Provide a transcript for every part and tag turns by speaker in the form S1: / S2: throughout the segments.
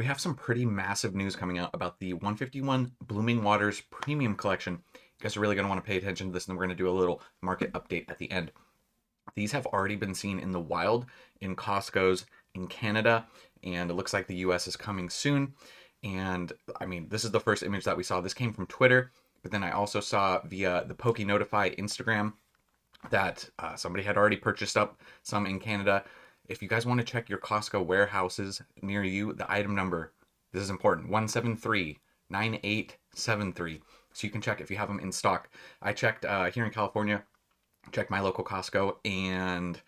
S1: We have some pretty massive news coming out about the 151 Blooming Waters Premium Collection. You guys are really going to want to pay attention to this, and we're going to do a little market update at the end. These have already been seen in the wild in Costco's in Canada, and it looks like the US is coming soon. And I mean, this is the first image that we saw. This came from Twitter, but then I also saw via the Poke Notify Instagram that somebody had already purchased up some in Canada. If you guys want to check your Costco warehouses near you, the item number, this is important, 1739873. So you can check if you have them in stock. I checked here in California, checked my local Costco, and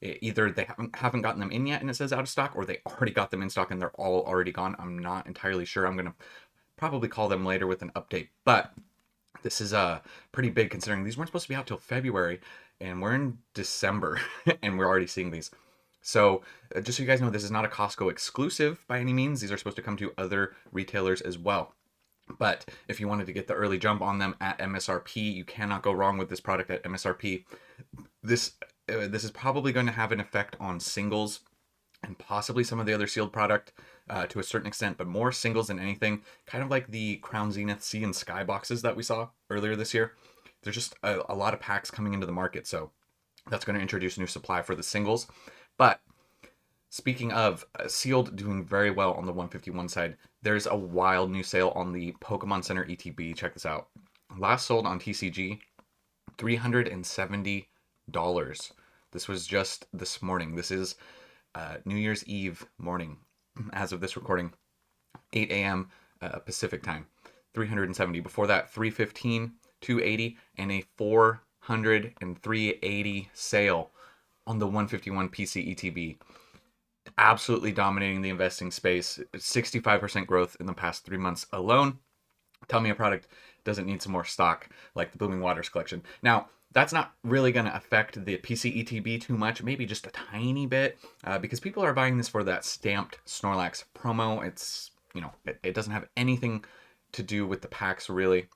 S1: either they haven't gotten them in yet and it says out of stock, or they already got them in stock and they're all already gone. I'm not entirely sure. I'm going to probably call them later with an update. But this is pretty big considering these weren't supposed to be out till February, and we're in December and we're already seeing these. So just so you guys know, this is not a Costco exclusive by any means. These are supposed to come to other retailers as well. But if you wanted to get the early jump on them at MSRP, you cannot go wrong with this product at MSRP. This is probably going to have an effect on singles and possibly some of the other sealed product to a certain extent, but more singles than anything. Kind of like the Crown Zenith Sea and Sky boxes that we saw earlier this year. There's just a lot of packs coming into the market, so that's going to introduce new supply for the singles. But speaking of sealed doing very well on the 151 side, there's a wild new sale on the Pokemon Center ETB. Check this out. Last sold on TCG, $370. This was just this morning. This is New Year's Eve morning, as of this recording, 8 a.m. Pacific time, 370. Before that, 315, 280, and a 400 and 380 sale on the 151 PC ETB. Absolutely dominating the investing space. 65% growth in the past 3 months alone. Tell me a product doesn't need some more stock like the Blooming Waters collection. Now, that's not really going to affect the PC ETB too much, maybe just a tiny bit, because people are buying this for that stamped Snorlax promo. It's, it doesn't have anything to do with the packs really.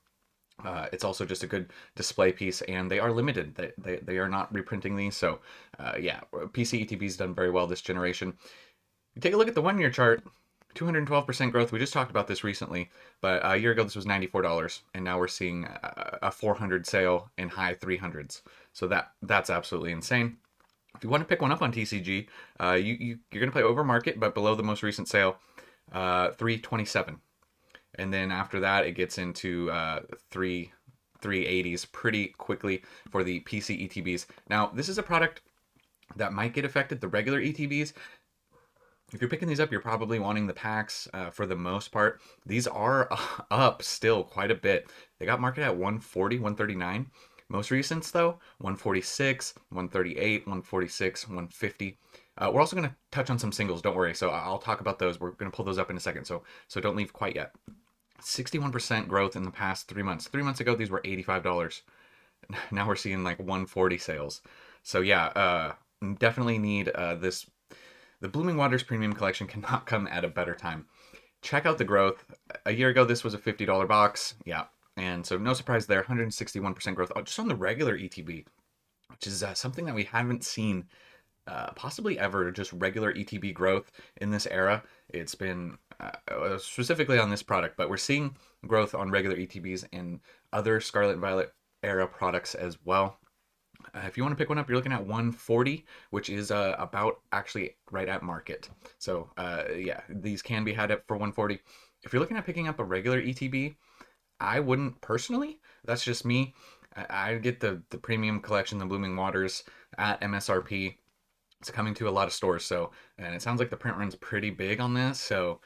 S1: It's also just a good display piece, and they are limited. They are not reprinting these, so yeah, PC ETB's done very well this generation. You take a look at the 1 year chart, 212% growth. We just talked about this recently, but a year ago this was $94, and now we're seeing a 400 sale in high 300s. So that's absolutely insane. If you want to pick one up on TCG, you're going to play over market, but below the most recent sale, 327. And then after that, it gets into 380s pretty quickly for the PC ETBs. Now, this is a product that might get affected. The regular ETBs, if you're picking these up, you're probably wanting the packs for the most part. These are up still quite a bit. They got marketed at 140, 139. Most recents, though, 146, 138, 146, 150. We're also going to touch on some singles, don't worry. So I'll talk about those. We're going to pull those up in a second, so don't leave quite yet. 61% growth in the past 3 months. 3 months ago, these were $85. Now we're seeing like 140 sales. So yeah, definitely need this. The Blooming Waters Premium Collection cannot come at a better time. Check out the growth. A year ago, this was a $50 box. Yeah, and so no surprise there, 161% growth just on the regular ETB, which is something that we haven't seen possibly ever, just regular ETB growth in this era. It's been specifically on this product, but we're seeing growth on regular ETBs in other Scarlet and Violet era products as well. If you want to pick one up, you're looking at 140, which is about actually right at market. So yeah, these can be had up for 140. If you're looking at picking up a regular ETB, I wouldn't personally. That's just me. I'd get the premium collection, the Blooming Waters, at MSRP. It's coming to a lot of stores, and it sounds like the print run's pretty big on this. So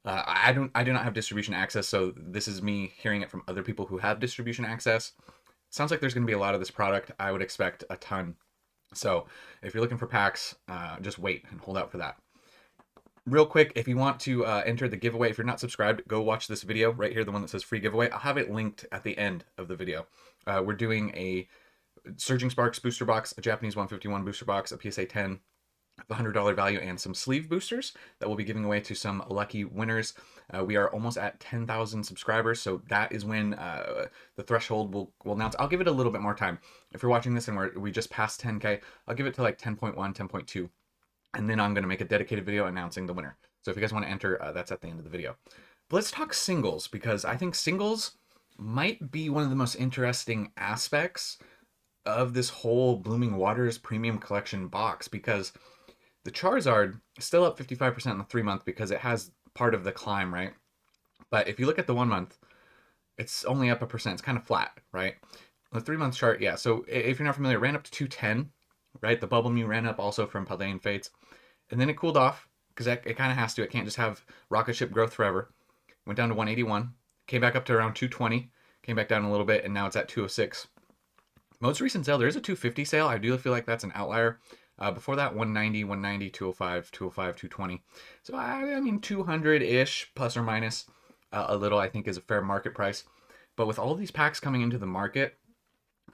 S1: I do not have distribution access, so this is me hearing it from other people who have distribution access. Sounds like there's going to be a lot of this product. I would expect a ton. So if you're looking for packs, just wait and hold out for that. Real quick, if you want to enter the giveaway, if you're not subscribed, go watch this video right here, the one that says free giveaway. I'll have it linked at the end of the video. We're doing a Surging Sparks booster box, a Japanese 151 booster box, a PSA 10, $100 value, and some sleeve boosters that we'll be giving away to some lucky winners. We are almost at 10,000 subscribers, so that is when the threshold will announce. I'll give it a little bit more time. If you're watching this and we just passed 10K, I'll give it to like 10.1, 10.2, and then I'm going to make a dedicated video announcing the winner. So if you guys want to enter, that's at the end of the video. But let's talk singles, because I think singles might be one of the most interesting aspects of this whole Blooming Waters Premium Collection box, because the Charizard is still up 55% in the 3-month because it has part of the climb, right? But if you look at the 1-month, it's only up 1%. It's kind of flat, right? The 3-month chart, yeah. So if you're not familiar, it ran up to 210, right? The Bubble Mew ran up also from Paldean Fates. And then it cooled off because it kind of has to. It can't just have rocket ship growth forever. Went down to 181, came back up to around 220, came back down a little bit, and now it's at 206. Most recent sale, there is a 250 sale. I do feel like that's an outlier. Before that, 190, 190, 205, 205, 220. So I mean 200-ish plus or minus a little, I think is a fair market price. But with all these packs coming into the market,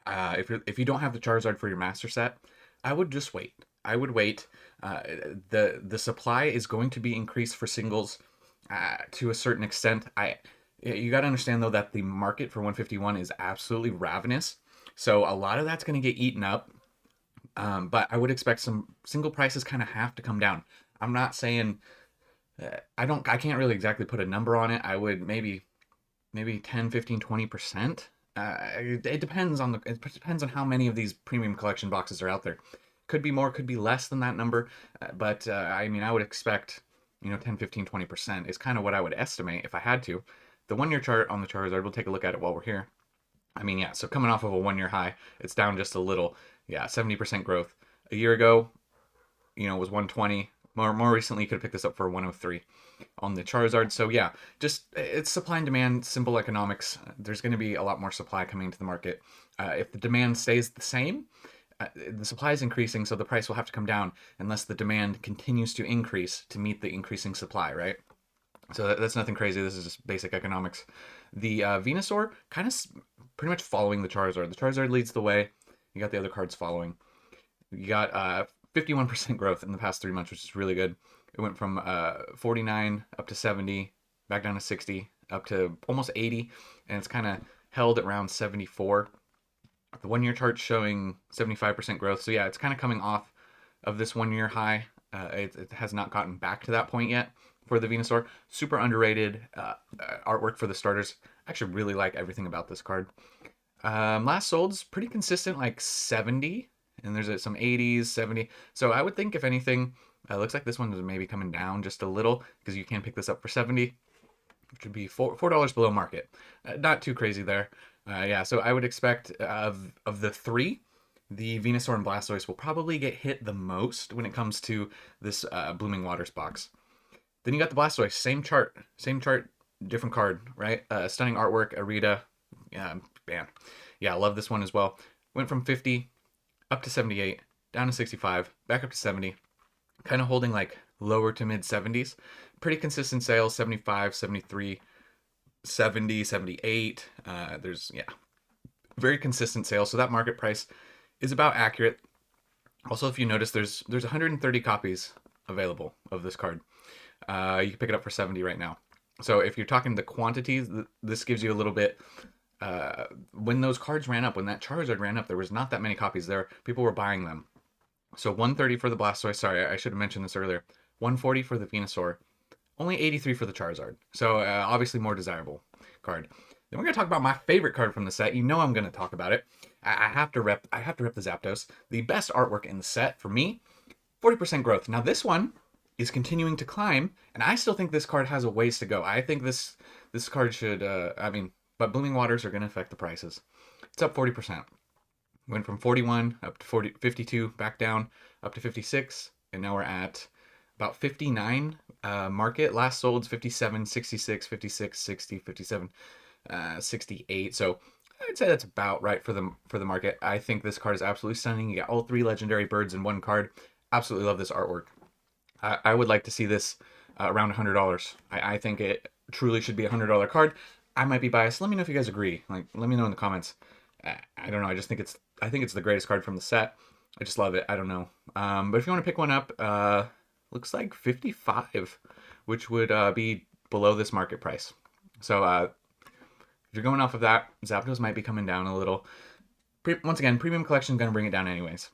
S1: if you don't have the Charizard for your master set, I would just wait. I would wait. The supply is going to be increased for singles to a certain extent. You got to understand though that the market for 151 is absolutely ravenous. So a lot of that's going to get eaten up. But I would expect some single prices kind of have to come down. I'm not saying I can't really exactly put a number on it. I would maybe 10, 15, 20%. It depends on how many of these premium collection boxes are out there. Could be more, could be less than that number. But I mean, I would expect, 10, 15, 20% is kind of what I would estimate if I had to. The 1-year chart on the Charizard, we'll take a look at it while we're here. I mean, yeah, so coming off of a 1-year high, it's down just a little. Yeah, 70% growth. A year ago, it was 120. More recently, you could have picked this up for 103 on the Charizard. So yeah, just it's supply and demand, simple economics. There's going to be a lot more supply coming into the market. If the demand stays the same, the supply is increasing, so the price will have to come down unless the demand continues to increase to meet the increasing supply, right? So that's nothing crazy. This is just basic economics. The Venusaur kind of pretty much following the Charizard. The Charizard leads the way. You got the other cards following. You got 51% growth in the past 3 months, which is really good. It went from 49 up to 70, back down to 60, up to almost 80, and it's kind of held at around 74. The 1-year chart showing 75% growth. So yeah, it's kind of coming off of this 1-year high. It has not gotten back to that point yet for the Venusaur. Super underrated artwork for the starters. I actually really like everything about this card. Last sold's pretty consistent, like 70, and there's some 80s, 70. So I would think, if anything, looks like this one is maybe coming down just a little because you can pick this up for 70, which would be $4 below market. Not too crazy there. Yeah, so I would expect of the three, the Venusaur and Blastoise will probably get hit the most when it comes to this Blooming Waters box. Then you got the Blastoise, same chart, different card, right? Stunning artwork, Arita. Man. Yeah, I love this one as well. Went from 50 up to 78, down to 65, back up to 70. Kind of holding like lower to mid 70s. Pretty consistent sales, 75, 73, 70, 78. There's, very consistent sales. So that market price is about accurate. Also, if you notice, there's 130 copies available of this card. You can pick it up for 70 right now. So if you're talking the quantities, this gives you a little bit. When those cards ran up, when that Charizard ran up, there was not that many copies there. People were buying them. So 130 for the Blastoise. Sorry, I should have mentioned this earlier. 140 for the Venusaur. Only 83 for the Charizard. So obviously more desirable card. Then we're gonna talk about my favorite card from the set. You know I'm gonna talk about it. I have to rep the Zapdos. The best artwork in the set for me. 40% growth. Now this one is continuing to climb, and I still think this card has a ways to go. I think this card should. But Blooming Waters are going to affect the prices. It's up 40%. Went from 41 up to 52, back down up to 56, and now we're at about 59 market. Last sold's 57, 66, 56, 60, 57, 68. So I'd say that's about right for the market. I think this card is absolutely stunning. You got all 3 legendary birds in one card. Absolutely love this artwork. I would like to see this around $100. I think it truly should be a $100 card. I might be biased. Let me know if you guys agree. Like, let me know in the comments. I don't know. I think it's the greatest card from the set. I just love it. I don't know. But if you want to pick one up, looks like 55, which would be below this market price. So if you're going off of that, Zapdos might be coming down a little. Once again, premium collection is going to bring it down anyways.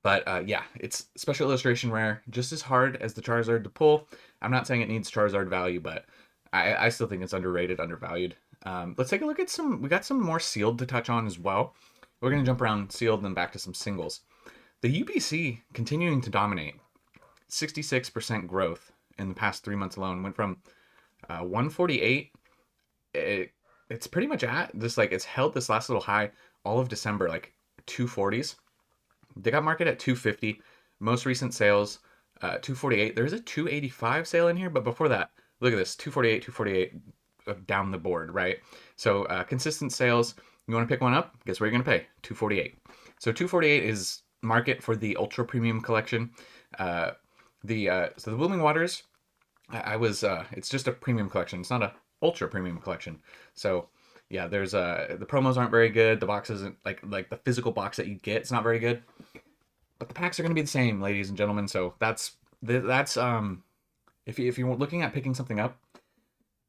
S1: But yeah, it's special illustration rare, just as hard as the Charizard to pull. I'm not saying it needs Charizard value, but I still think it's underrated, undervalued. Let's take a look at some. We got some more sealed to touch on as well. We're gonna jump around sealed, then back to some singles. The UPC continuing to dominate. 66% growth in the past 3 months alone. Went from 148. It's pretty much at this, like, it's held this last little high all of December, like 240s. They got market at 250. Most recent sales, 248. There's a 285 sale in here, but before that, look at this, 248, 248 down the board, right? So consistent sales. You want to pick one up? Guess what you're gonna pay? 248. So 248 is market for the ultra premium collection. So the Blooming Waters, I was it's just a premium collection. It's not a ultra premium collection. So yeah, there's the promos aren't very good. The box isn't like the physical box that you get. It's not very good. But the packs are going to be the same, ladies and gentlemen. So that's if you're looking at picking something up,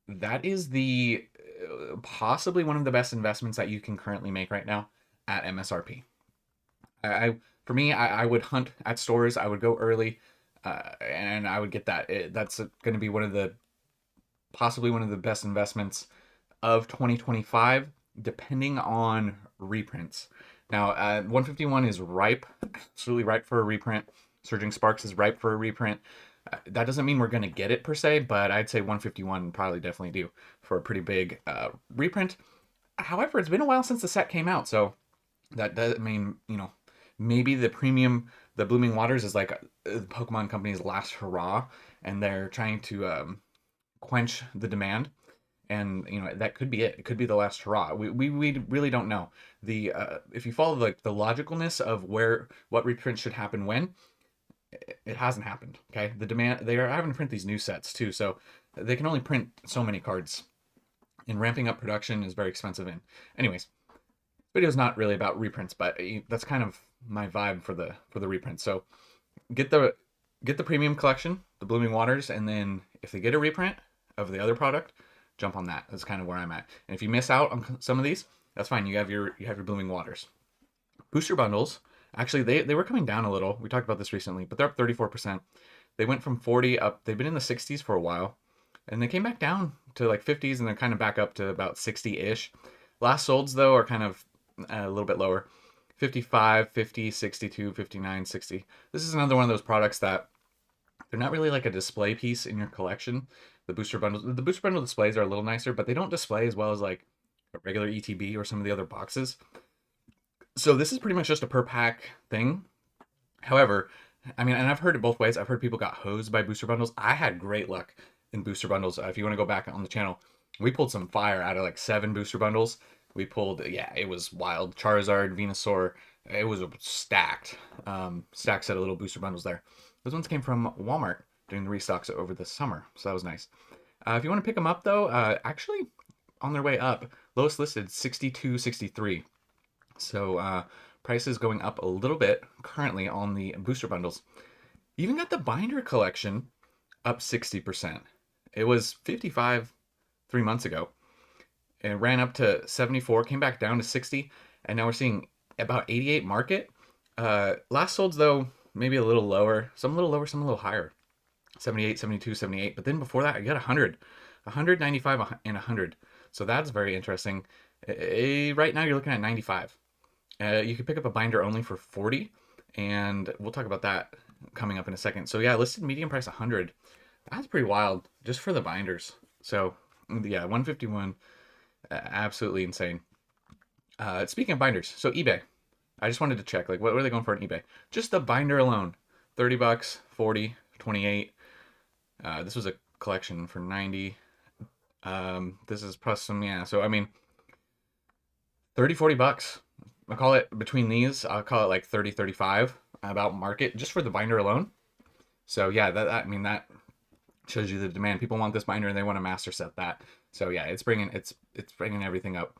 S1: that is the possibly one of the best investments that you can currently make right now at MSRP. For me, I would hunt at stores. I would go early, and I would get that. That's going to be possibly one of the best investments of 2025, depending on reprints. Now, 151 is ripe, absolutely ripe for a reprint. Surging Sparks is ripe for a reprint. That doesn't mean we're going to get it per se, but I'd say 151 probably definitely do for a pretty big reprint. However, it's been a while since the set came out, so that does mean, maybe the Blooming Waters is like the Pokemon Company's last hurrah, and they're trying to quench the demand. And that could be it. It could be the last hurrah. We really don't know. If you follow the logicalness of what reprints should happen when, it hasn't happened. Okay, the demand, they are having to print these new sets too, so they can only print so many cards, and ramping up production is very expensive. And anyways, video's not really about reprints, but that's kind of my vibe for the reprints. So get the premium collection, the Blooming Waters, and then if they get a reprint of the other product, jump on that. That's kind of where I'm at. And if you miss out on some of these, that's fine. You have your Blooming Waters. Booster bundles, actually they were coming down a little. We talked about this recently, but they're up 34%. They went from 40 up. They've been in the 60s for a while, and they came back down to like 50s, and they're kind of back up to about 60-ish. Last solds though are kind of a little bit lower. 55, 50, 62, 59, 60. This is another one of those products that they're not really like a display piece in your collection. The booster bundle displays are a little nicer, but they don't display as well as like a regular ETB or some of the other boxes. So this is pretty much just a per pack thing. However, I mean, and I've heard it both ways. I've heard people got hosed by booster bundles. I had great luck in booster bundles. If you want to go back on the channel, we pulled some fire out of like 7 booster bundles. We pulled, yeah, it was wild. Charizard, Venusaur, it was a stacked set of little booster bundles there. Those ones came from Walmart doing the restocks over the summer, so that was nice. If you want to pick them up though, actually on their way up, lowest listed 62.63. So prices going up a little bit currently on the booster bundles. You even got the binder collection up 60%. It was 55 3 months ago. It ran up to 74, came back down to 60, and now we're seeing about 88 market. Last solds though, maybe a little lower, some a little lower, some a little higher. 78, 72, 78. But then before that, I got 100, 195, and 100. So that's very interesting. Right now, you're looking at 95. You could pick up a binder only for 40, and we'll talk about that coming up in a second. So yeah, listed medium price 100. That's pretty wild just for the binders. So yeah, 151, absolutely insane. Speaking of binders, so eBay. I just wanted to check, like, what are they going for on eBay? Just the binder alone, $30, 40, 28. This was a collection for 90. This is plus some, yeah. So I mean, 30, 40 bucks. I'll call it between these. I'll call it like 30, 35 about market just for the binder alone. So yeah, I mean that shows you the demand. People want this binder and they want to master set that. So yeah, it's bringing everything up.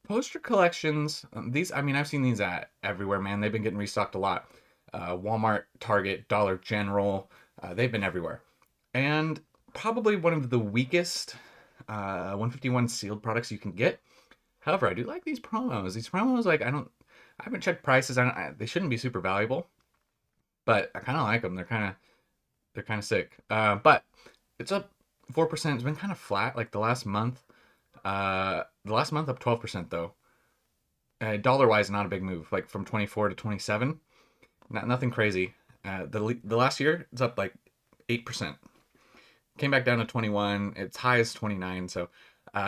S1: Poster collections. These, I mean, I've seen these at everywhere, man. They've been getting restocked a lot. Walmart, Target, Dollar General. They've been everywhere. And probably one of the weakest 151 sealed products you can get. However, I do like these promos. These promos, like, I haven't checked prices. They shouldn't be super valuable. but I kind of like them. They're kind of sick. But it's up 4%. It's been kind of flat like the last month. The last month up 12% though. Dollar wise, not a big move. Like from 24 to 27, nothing crazy. The last year it's up like 8%. Came back down to 21. Its high is 29. So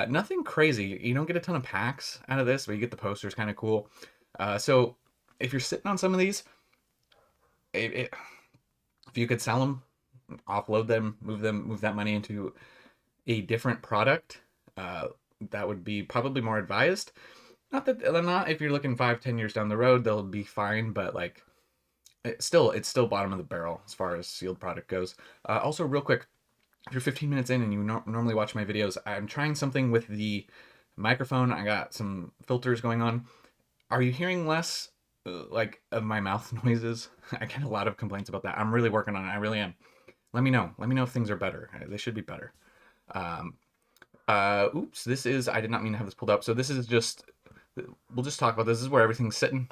S1: nothing crazy. You don't get a ton of packs out of this, but you get the posters, kind of cool. So if you're sitting on some of these, if you could sell them, offload them, move that money into a different product, that would be probably more advised. Not if you're looking 5-10 years down the road, they'll be fine, but like it's still bottom of the barrel as far as sealed product goes. Also, real quick, if you're 15 minutes in and you normally watch my videos, I'm trying something with the microphone. I got some filters going on. Are you hearing less like of my mouth noises? I get a lot of complaints about that. I'm really working on it. I really am. Let me know. Let me know if things are better. They should be better. Oops, I did not mean to have this pulled up. So this is just, we'll just talk about this. This is where everything's sitting.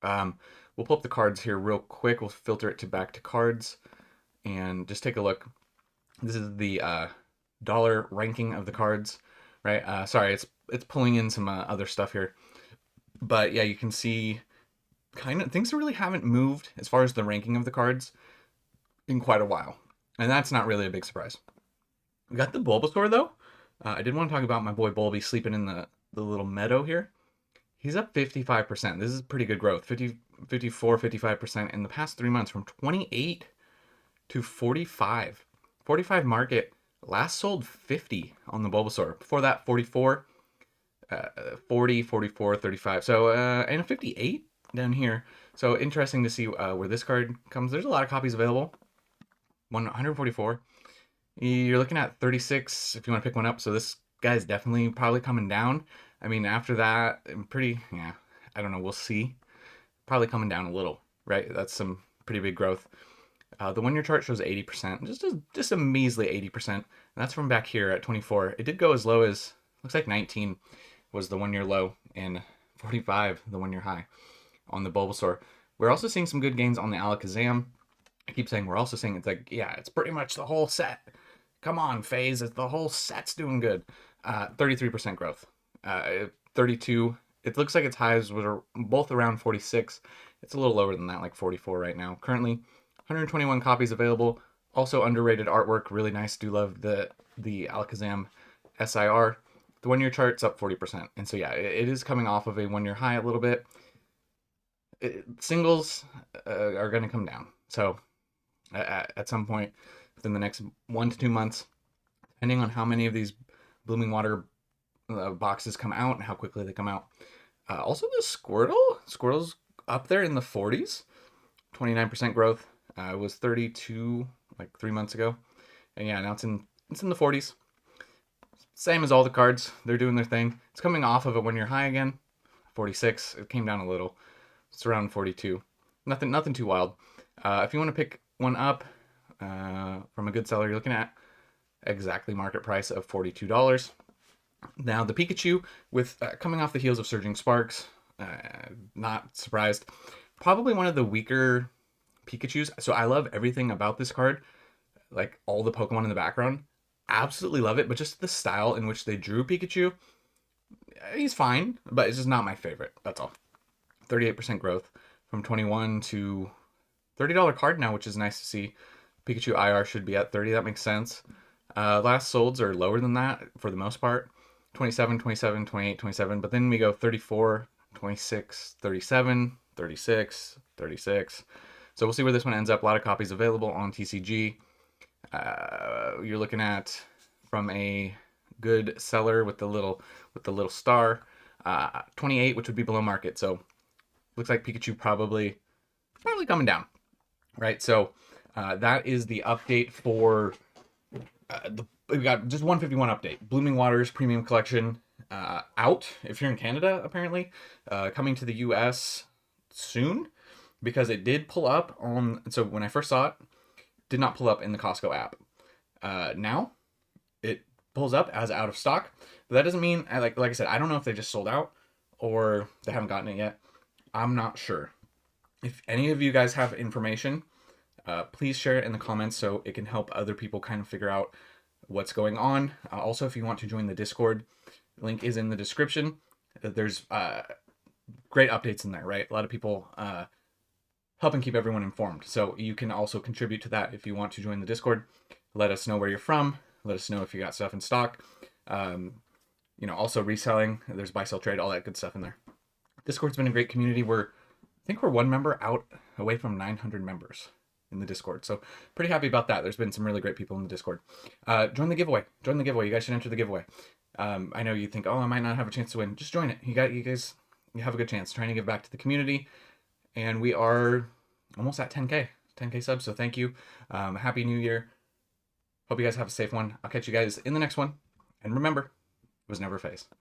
S1: We'll pull up the cards here real quick. We'll filter it back to cards and just take a look. This is the dollar ranking of the cards, right? Sorry, it's pulling in some other stuff here. But yeah, you can see kind of things really haven't moved as far as the ranking of the cards in quite a while. And that's not really a big surprise. We got the Bulbasaur though. I did want to talk about my boy Bulby sleeping in the little meadow here. He's up 55%. This is pretty good growth. 54, 55% in the past 3 months, from 28 to 45. 45 market. Last sold 50 on the Bulbasaur. Before that, 44, 40, 44, 35. So, and a 58 down here. So interesting to see where this card comes. There's a lot of copies available. 144. You're looking at 36 if you want to pick one up. So this guy's definitely probably coming down. I mean, after that, I don't know. We'll see. Probably coming down a little, right? That's some pretty big growth. The 1 year chart shows 80%, just a measly 80%. And that's from back here at 24. It did go as low as, looks like 19 was the 1 year low and 45 the 1 year high on the Bulbasaur. We're also seeing some good gains on the Alakazam. I keep saying we're also seeing, it's like, yeah, it's pretty much the whole set. Come on, FaZe, the whole set's doing good. 33% growth. 32. It looks like its highs were both around 46. It's a little lower than that, like 44 right now. Currently, 121 copies available. Also underrated artwork, really nice. Do love the Alakazam SIR. The 1 year chart's up 40%. And so yeah, it is coming off of a 1 year high a little bit. Singles are going to come down. So at some point within the next 1 to 2 months, depending on how many of these Blooming Water boxes come out and how quickly they come out. Also the Squirtle's up there in the 40s, 29% growth. It was 32 like 3 months ago, and yeah, now it's in the 40s. Same as all the cards, they're doing their thing. It's coming off of a 1 year high again, 46. It came down a little. It's around 42. Nothing too wild. If you want to pick one up from a good seller, you're looking at exactly market price of $42. Now the Pikachu, with coming off the heels of Surging Sparks, not surprised. Probably one of the weaker Pikachus. So I love everything about this card, like all the Pokemon in the background. Absolutely love it, but just the style in which they drew Pikachu, he's fine, but it's just not my favorite. That's all. 38% growth from 21 to $30 card now, which is nice to see. Pikachu IR should be at 30. That makes sense. Last solds are lower than that for the most part. 27, 27, 28, 27. But then we go 34, 26, 37, 36, 36. So we'll see where this one ends up. A lot of copies available on TCG. You're looking at, from a good seller with the little star, 28, which would be below market. So looks like Pikachu probably coming down, right? So that is the update for we got just 151 update. Blooming Waters Premium Collection out if you're in Canada, apparently. Coming to the US soon, because it did pull up on, so when I first saw it, did not pull up in the Costco app. Now it pulls up as out of stock, but that doesn't mean, like I said, I don't know if they just sold out or they haven't gotten it yet. I'm not sure. If any of you guys have information, Please share it in the comments so it can help other people kind of figure out what's going on. Also, if you want to join the Discord, link is in the description. There's great updates in there, right? A lot of people helping keep everyone informed. So you can also contribute to that if you want to join the Discord. Let us know where you're from. Let us know if you got stuff in stock. You know, also reselling. There's buy, sell, trade, all that good stuff in there. Discord's been a great community. I think we're one member out away from 900 members in the Discord. So pretty happy about that. There's been some really great people in the Discord. Join the giveaway. Join the giveaway. You guys should enter the giveaway. I know you think, oh, I might not have a chance to win. Just join it. You guys have a good chance. Trying to give back to the community. And we are almost at 10K subs. So thank you. Happy New Year. Hope you guys have a safe one. I'll catch you guys in the next one. And remember, it was never a phase.